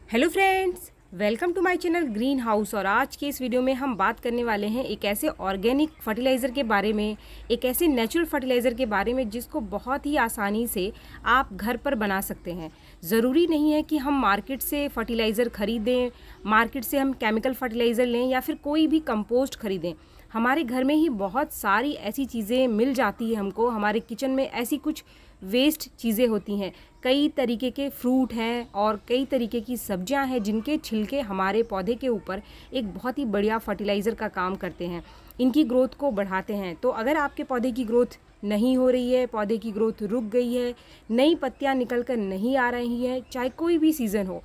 Hello friends, welcome to my channel green house. और आज के इस वीडियो में हम बात करने वाले हैं एक ऐसे ऑर्गेनिक फर्टिलाइज़र के बारे में, एक ऐसे नेचुरल फर्टिलाइज़र के बारे में जिसको बहुत ही आसानी से आप घर पर बना सकते हैं। ज़रूरी नहीं है कि हम मार्केट से फर्टिलाइज़र ख़रीदें, मार्केट से हम केमिकल फर्टिलाइज़र लें या फिर कोई भी कंपोस्ट ख़रीदें। हमारे घर में ही बहुत सारी ऐसी चीज़ें मिल जाती है हमको। हमारे किचन में ऐसी कुछ वेस्ट चीज़ें होती हैं, कई तरीके के फ्रूट हैं और कई तरीके की सब्जियां हैं जिनके छिलके हमारे पौधे के ऊपर एक बहुत ही बढ़िया फर्टिलाइज़र का काम करते हैं, इनकी ग्रोथ को बढ़ाते हैं। तो अगर आपके पौधे की ग्रोथ नहीं हो रही है, पौधे की ग्रोथ रुक गई है, नई पत्तियां निकल कर नहीं आ रही हैं, चाहे कोई भी सीज़न हो,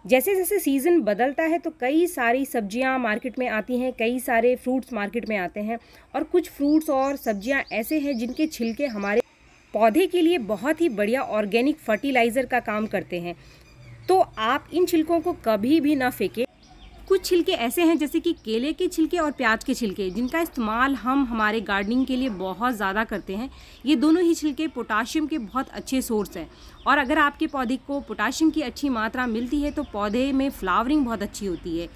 जैसे जैसे सीज़न बदलता है तो कई सारी सब्जियां मार्केट में आती हैं, कई सारे फ्रूट्स मार्केट में आते हैं। और कुछ फ्रूट्स और सब्जियां ऐसे हैं जिनके छिलके हमारे पौधे के लिए बहुत ही बढ़िया ऑर्गेनिक फर्टिलाइज़र का काम करते हैं। तो आप इन छिलकों को कभी भी ना फेंकें। कुछ छिलके ऐसे हैं जैसे कि केले के छिलके और प्याज के छिलके, जिनका इस्तेमाल हम हमारे गार्डनिंग के लिए बहुत ज़्यादा करते हैं। ये दोनों ही छिलके पोटाशियम के बहुत अच्छे सोर्स हैं। और अगर आपके पौधे को पोटाशियम की अच्छी मात्रा मिलती है तो पौधे में फ्लावरिंग बहुत अच्छी होती है।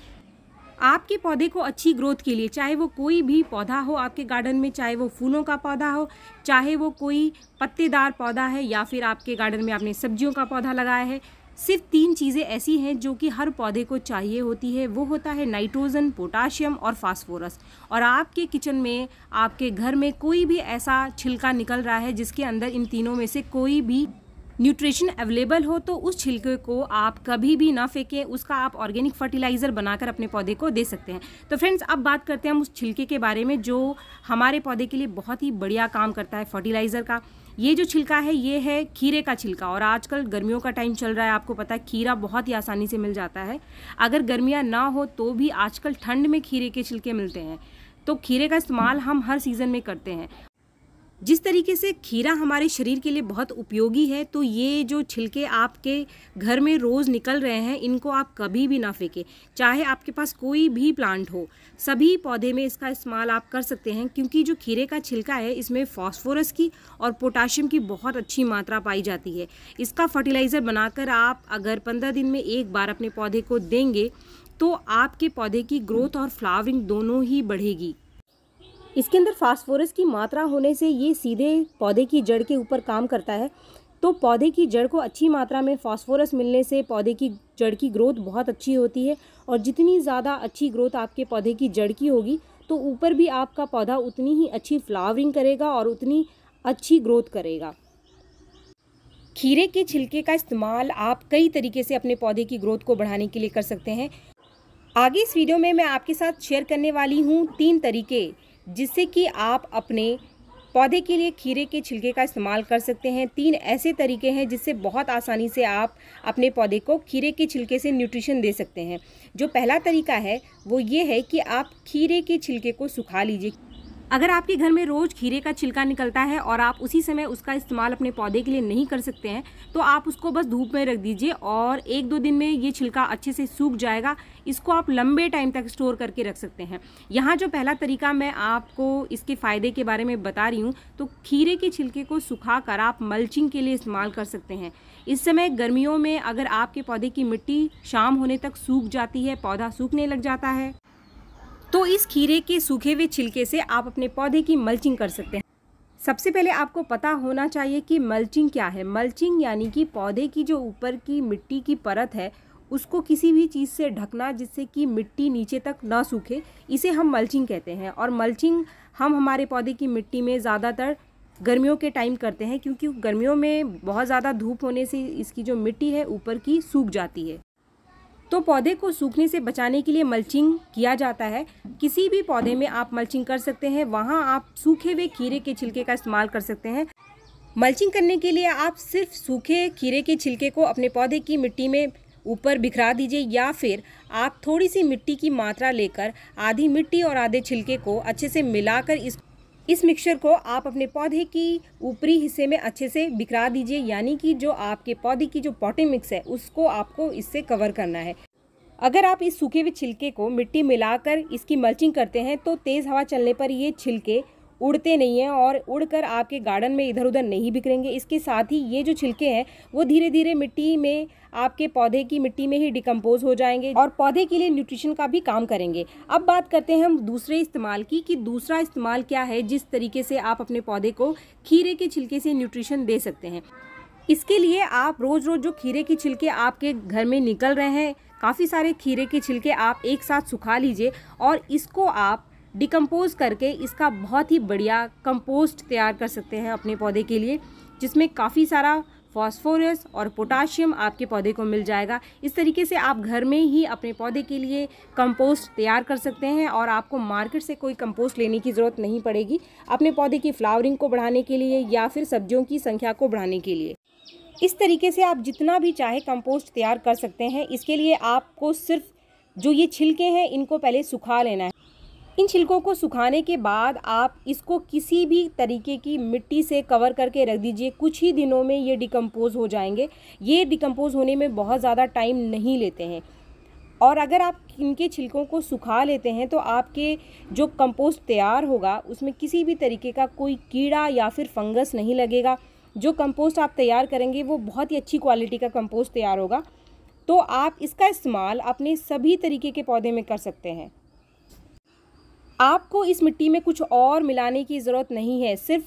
आपके पौधे को अच्छी ग्रोथ के लिए, चाहे वो कोई भी पौधा हो आपके गार्डन में, चाहे वो फूलों का पौधा हो, चाहे वो कोई पत्तेदार पौधा है या फिर आपके गार्डन में आपने सब्जियों का पौधा लगाया है, सिर्फ 3 चीज़ें ऐसी हैं जो कि हर पौधे को चाहिए होती है। वो होता है नाइट्रोजन, पोटाशियम और फास्फोरस। और आपके किचन में, आपके घर में कोई भी ऐसा छिलका निकल रहा है जिसके अंदर इन तीनों में से कोई भी न्यूट्रिशन अवेलेबल हो तो उस छिलके को आप कभी भी ना फेंकें, उसका आप ऑर्गेनिक फर्टिलाइज़र बनाकर अपने पौधे को दे सकते हैं। तो फ्रेंड्स, अब बात करते हैं हम उस छिलके के बारे में जो हमारे पौधे के लिए बहुत ही बढ़िया काम करता है फर्टिलाइज़र का। ये जो छिलका है ये है खीरे का छिलका। और आजकल गर्मियों का टाइम चल रहा है, आपको पता है खीरा बहुत ही आसानी से मिल जाता है। अगर गर्मियाँ ना हो तो भी आजकल ठंड में खीरे के छिलके मिलते हैं, तो खीरे का इस्तेमाल हम हर सीज़न में करते हैं। जिस तरीके से खीरा हमारे शरीर के लिए बहुत उपयोगी है, तो ये जो छिलके आपके घर में रोज़ निकल रहे हैं, इनको आप कभी भी ना फेंकें। चाहे आपके पास कोई भी प्लांट हो, सभी पौधे में इसका इस्तेमाल आप कर सकते हैं, क्योंकि जो खीरे का छिलका है इसमें फास्फोरस की और पोटाशियम की बहुत अच्छी मात्रा पाई जाती है। इसका फर्टिलाइज़र बनाकर आप अगर 15 दिन में एक बार अपने पौधे को देंगे तो आपके पौधे की ग्रोथ और फ्लावरिंग दोनों ही बढ़ेगी। इसके अंदर फास्फोरस की मात्रा होने से ये सीधे पौधे की जड़ के ऊपर काम करता है। तो पौधे की जड़ को अच्छी मात्रा में फास्फोरस मिलने से पौधे की जड़ की ग्रोथ बहुत अच्छी होती है। और जितनी ज़्यादा अच्छी ग्रोथ आपके पौधे की जड़ की होगी तो ऊपर भी आपका पौधा उतनी ही अच्छी फ्लावरिंग करेगा और उतनी अच्छी ग्रोथ करेगा। खीरे के छिलके का इस्तेमाल आप कई तरीके से अपने पौधे की ग्रोथ को बढ़ाने के लिए कर सकते हैं। आगे इस वीडियो में मैं आपके साथ शेयर करने वाली हूँ 3 तरीके, जिससे कि आप अपने पौधे के लिए खीरे के छिलके का इस्तेमाल कर सकते हैं। 3 ऐसे तरीके हैं जिससे बहुत आसानी से आप अपने पौधे को खीरे के छिलके से न्यूट्रिशन दे सकते हैं। जो पहला तरीका है वो ये है कि आप खीरे के छिलके को सुखा लीजिए। अगर आपके घर में रोज़ खीरे का छिलका निकलता है और आप उसी समय उसका इस्तेमाल अपने पौधे के लिए नहीं कर सकते हैं, तो आप उसको बस धूप में रख दीजिए और 1-2 दिन में ये छिलका अच्छे से सूख जाएगा। इसको आप लंबे टाइम तक स्टोर करके रख सकते हैं। यहाँ जो पहला तरीका मैं आपको इसके फ़ायदे के बारे में बता रही हूँ, तो खीरे के छिलके को सुखा कर आप मल्चिंग के लिए इस्तेमाल कर सकते हैं। इस समय गर्मियों में अगर आपके पौधे की मिट्टी शाम होने तक सूख जाती है, पौधा सूखने लग जाता है, तो इस खीरे के सूखे हुए छिलके से आप अपने पौधे की मल्चिंग कर सकते हैं। सबसे पहले आपको पता होना चाहिए कि मल्चिंग क्या है। मल्चिंग यानी कि पौधे की जो ऊपर की मिट्टी की परत है उसको किसी भी चीज़ से ढकना जिससे कि मिट्टी नीचे तक ना सूखे, इसे हम मल्चिंग कहते हैं। और मल्चिंग हम हमारे पौधे की मिट्टी में ज़्यादातर गर्मियों के टाइम करते हैं, क्योंकि गर्मियों में बहुत ज़्यादा धूप होने से इसकी जो मिट्टी है ऊपर की सूख जाती है। तो पौधे को सूखने से बचाने के लिए मल्चिंग किया जाता है। किसी भी पौधे में आप मल्चिंग कर सकते हैं, वहाँ आप सूखे हुए खीरे के छिलके का इस्तेमाल कर सकते हैं। मल्चिंग करने के लिए आप सिर्फ सूखे खीरे के छिलके को अपने पौधे की मिट्टी में ऊपर बिखरा दीजिए, या फिर आप थोड़ी सी मिट्टी की मात्रा लेकर आधी मिट्टी और आधे छिलके को अच्छे से मिलाकर इस मिक्सचर को आप अपने पौधे की ऊपरी हिस्से में अच्छे से बिखरा दीजिए। यानी कि जो आपके पौधे की जो पॉटिंग मिक्स है उसको आपको इससे कवर करना है। अगर आप इस सूखे हुए छिलके को मिट्टी मिलाकर इसकी मल्चिंग करते हैं तो तेज़ हवा चलने पर ये छिलके उड़ते नहीं हैं और उड़कर आपके गार्डन में इधर उधर नहीं बिखरेंगे। इसके साथ ही ये जो छिलके हैं वो धीरे धीरे मिट्टी में, आपके पौधे की मिट्टी में ही डिकम्पोज हो जाएंगे और पौधे के लिए न्यूट्रिशन का भी काम करेंगे। अब बात करते हैं हम दूसरे इस्तेमाल की, कि दूसरा इस्तेमाल क्या है जिस तरीके से आप अपने पौधे को खीरे के छिलके से न्यूट्रिशन दे सकते हैं। इसके लिए आप रोज़ रोज़ जो खीरे के छिलके आपके घर में निकल रहे हैं, काफ़ी सारे खीरे के छिलके आप एक साथ सुखा लीजिए और इसको आप डिकम्पोज करके इसका बहुत ही बढ़िया कंपोस्ट तैयार कर सकते हैं अपने पौधे के लिए, जिसमें काफ़ी सारा फास्फोरस और पोटाशियम आपके पौधे को मिल जाएगा। इस तरीके से आप घर में ही अपने पौधे के लिए कंपोस्ट तैयार कर सकते हैं और आपको मार्केट से कोई कंपोस्ट लेने की ज़रूरत नहीं पड़ेगी अपने पौधे की फ्लावरिंग को बढ़ाने के लिए या फिर सब्जियों की संख्या को बढ़ाने के लिए। इस तरीके से आप जितना भी चाहे कंपोस्ट तैयार कर सकते हैं। इसके लिए आपको सिर्फ जो ये छिलके हैं इनको पहले सुखा लेना है। इन छिलकों को सुखाने के बाद आप इसको किसी भी तरीके की मिट्टी से कवर करके रख दीजिए। कुछ ही दिनों में ये डिकम्पोज हो जाएंगे। ये डिकम्पोज होने में बहुत ज़्यादा टाइम नहीं लेते हैं और अगर आप इनके छिलकों को सुखा लेते हैं तो आपके जो कंपोस्ट तैयार होगा उसमें किसी भी तरीके का कोई कीड़ा या फिर फंगस नहीं लगेगा। जो कंपोस्ट आप तैयार करेंगे वो बहुत ही अच्छी क्वालिटी का कंपोस्ट तैयार होगा। तो आप इसका इस्तेमाल अपने सभी तरीके के पौधे में कर सकते हैं। आपको इस मिट्टी में कुछ और मिलाने की ज़रूरत नहीं है। सिर्फ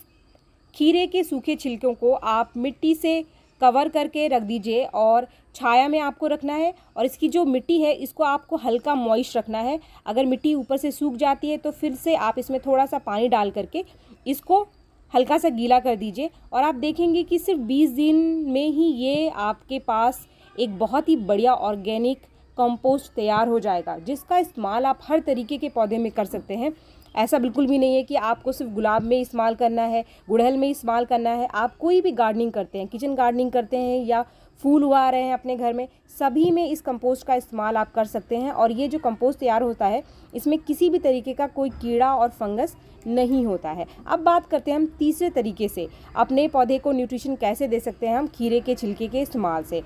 खीरे के सूखे छिलकों को आप मिट्टी से कवर करके रख दीजिए और छाया में आपको रखना है और इसकी जो मिट्टी है इसको आपको हल्का मॉइस्ट रखना है। अगर मिट्टी ऊपर से सूख जाती है तो फिर से आप इसमें थोड़ा सा पानी डाल करके इसको हल्का सा गीला कर दीजिए और आप देखेंगे कि सिर्फ 20 दिन में ही ये आपके पास एक बहुत ही बढ़िया ऑर्गेनिक कंपोस्ट तैयार हो जाएगा, जिसका इस्तेमाल आप हर तरीके के पौधे में कर सकते हैं। ऐसा बिल्कुल भी नहीं है कि आपको सिर्फ गुलाब में इस्तेमाल करना है, गुड़हल में इस्तेमाल करना है। आप कोई भी गार्डनिंग करते हैं, किचन गार्डनिंग करते हैं या फूल उगा रहे हैं अपने घर में, सभी में इस कंपोस्ट का इस्तेमाल आप कर सकते हैं। और ये जो कंपोस्ट तैयार होता है इसमें किसी भी तरीके का कोई कीड़ा और फंगस नहीं होता है। अब बात करते हैं हम तीसरे तरीके से अपने पौधे को न्यूट्रिशन कैसे दे सकते हैं हम खीरे के छिलके के इस्तेमाल से।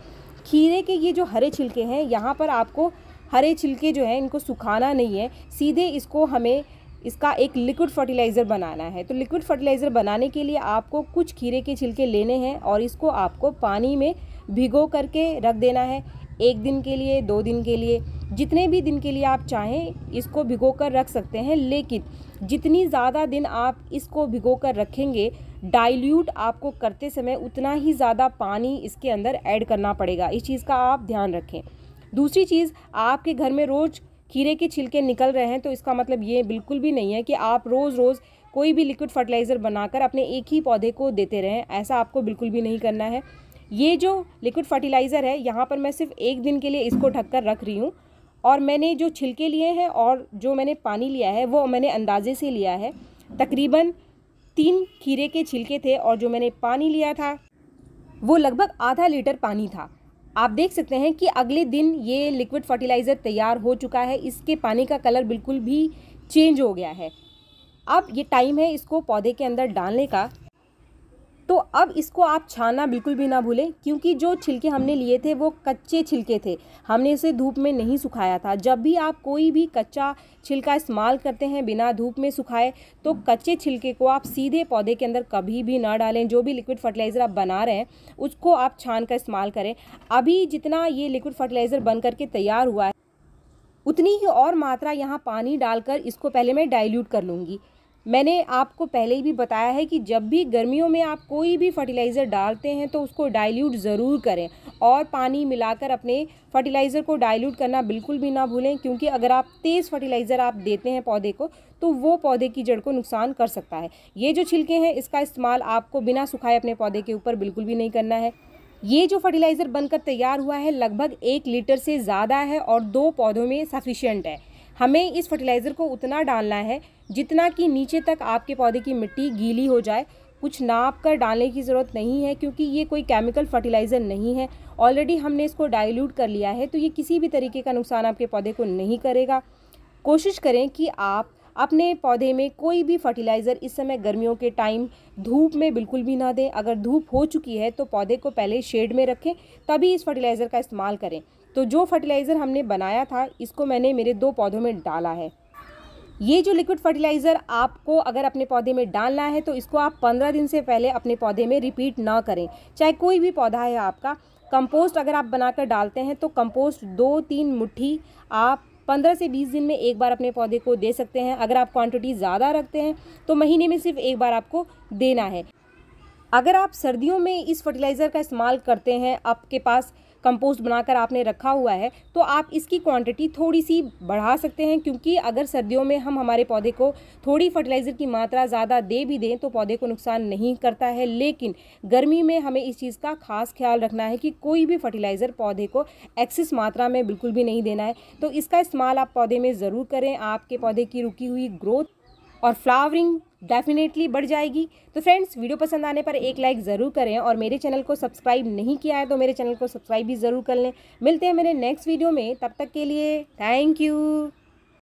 खीरे के ये जो हरे छिलके हैं, यहाँ पर आपको हरे छिलके जो हैं इनको सुखाना नहीं है, सीधे इसको हमें इसका एक लिक्विड फर्टिलाइज़र बनाना है। तो लिक्विड फर्टिलाइज़र बनाने के लिए आपको कुछ खीरे के छिलके लेने हैं और इसको आपको पानी में भिगो करके रख देना है। 1 दिन के लिए, 2 दिन के लिए, जितने भी दिन के लिए आप चाहें इसको भिगो कर रख सकते हैं। लेकिन जितनी ज़्यादा दिन आप इसको भिगो कर रखेंगे, डाइल्यूट आपको करते समय उतना ही ज़्यादा पानी इसके अंदर ऐड करना पड़ेगा। इस चीज़ का आप ध्यान रखें। दूसरी चीज़, आपके घर में रोज़ खीरे के छिलके निकल रहे हैं तो इसका मतलब ये बिल्कुल भी नहीं है कि आप रोज़ रोज़ कोई भी लिक्विड फर्टिलाइज़र बनाकर अपने एक ही पौधे को देते रहें। ऐसा आपको बिल्कुल भी नहीं करना है। ये जो लिक्विड फर्टिलाइज़र है, यहाँ पर मैं सिर्फ 1 दिन के लिए इसको ढककर रख रही हूँ और मैंने जो छिलके लिए हैं और जो मैंने पानी लिया है वो मैंने अंदाजे से लिया है। तकरीबन 3 खीरे के छिलके थे और जो मैंने पानी लिया था वो लगभग आधा लीटर पानी था। आप देख सकते हैं कि अगले दिन ये लिक्विड फर्टिलाइज़र तैयार हो चुका है। इसके पानी का कलर बिल्कुल भी चेंज हो गया है। अब ये टाइम है इसको पौधे के अंदर डालने का। तो अब इसको आप छानना बिल्कुल भी ना भूलें, क्योंकि जो छिलके हमने लिए थे वो कच्चे छिलके थे, हमने इसे धूप में नहीं सुखाया था। जब भी आप कोई भी कच्चा छिलका इस्तेमाल करते हैं बिना धूप में सुखाए, तो कच्चे छिलके को आप सीधे पौधे के अंदर कभी भी ना डालें। जो भी लिक्विड फर्टिलाइज़र आप बना रहे हैं उसको आप छान कर इस्तेमाल करें। अभी जितना ये लिक्विड फर्टिलाइज़र बन करके तैयार हुआ है उतनी ही और मात्रा यहाँ पानी डालकर इसको पहले मैं डाइल्यूट कर लूँगी। मैंने आपको पहले ही भी बताया है कि जब भी गर्मियों में आप कोई भी फर्टिलाइज़र डालते हैं तो उसको डाइल्यूट ज़रूर करें और पानी मिलाकर अपने फर्टिलाइज़र को डाइल्यूट करना बिल्कुल भी ना भूलें, क्योंकि अगर आप तेज़ फर्टिलाइज़र आप देते हैं पौधे को तो वो पौधे की जड़ को नुकसान कर सकता है। ये जो छिलके हैं इसका इस्तेमाल आपको बिना सुखाए अपने पौधे के ऊपर बिल्कुल भी नहीं करना है। ये जो फर्टिलाइज़र बनकर तैयार हुआ है लगभग 1 लीटर से ज़्यादा है और 2 पौधों में सफिशिएंट है। हमें इस फर्टिलाइज़र को उतना डालना है जितना कि नीचे तक आपके पौधे की मिट्टी गीली हो जाए। कुछ नाप कर डालने की ज़रूरत नहीं है, क्योंकि ये कोई केमिकल फर्टिलाइज़र नहीं है। ऑलरेडी हमने इसको डाइल्यूट कर लिया है, तो ये किसी भी तरीके का नुकसान आपके पौधे को नहीं करेगा। कोशिश करें कि आप अपने पौधे में कोई भी फर्टिलाइज़र इस समय गर्मियों के टाइम धूप में बिल्कुल भी ना दें। अगर धूप हो चुकी है तो पौधे को पहले शेड में रखें, तभी इस फर्टिलाइज़र का इस्तेमाल करें। तो जो फर्टिलाइज़र हमने बनाया था इसको मैंने मेरे 2 पौधों में डाला है। ये जो लिक्विड फर्टिलाइज़र आपको अगर अपने पौधे में डालना है तो इसको आप 15 दिन से पहले अपने पौधे में रिपीट ना करें। चाहे कोई भी पौधा है आपका, कंपोस्ट अगर आप बनाकर डालते हैं तो कंपोस्ट 2-3 मुट्ठी आप 15 से 20 दिन में एक बार अपने पौधे को दे सकते हैं। अगर आप क्वांटिटी ज़्यादा रखते हैं तो महीने में सिर्फ एक बार आपको देना है। अगर आप सर्दियों में इस फर्टिलाइज़र का इस्तेमाल करते हैं, आपके पास कंपोस्ट बनाकर आपने रखा हुआ है, तो आप इसकी क्वांटिटी थोड़ी सी बढ़ा सकते हैं, क्योंकि अगर सर्दियों में हम हमारे पौधे को थोड़ी फर्टिलाइज़र की मात्रा ज़्यादा दे भी दें तो पौधे को नुकसान नहीं करता है। लेकिन गर्मी में हमें इस चीज़ का खास ख्याल रखना है कि कोई भी फर्टिलाइज़र पौधे को एक्सेस मात्रा में बिल्कुल भी नहीं देना है। तो इसका इस्तेमाल आप पौधे में ज़रूर करें। आपके पौधे की रुकी हुई ग्रोथ और फ्लावरिंग डेफिनेटली बढ़ जाएगी। तो फ्रेंड्स, वीडियो पसंद आने पर एक लाइक ज़रूर करें और मेरे चैनल को सब्सक्राइब नहीं किया है तो मेरे चैनल को सब्सक्राइब भी ज़रूर कर लें। मिलते हैं मेरे नेक्स्ट वीडियो में, तब तक के लिए थैंक यू।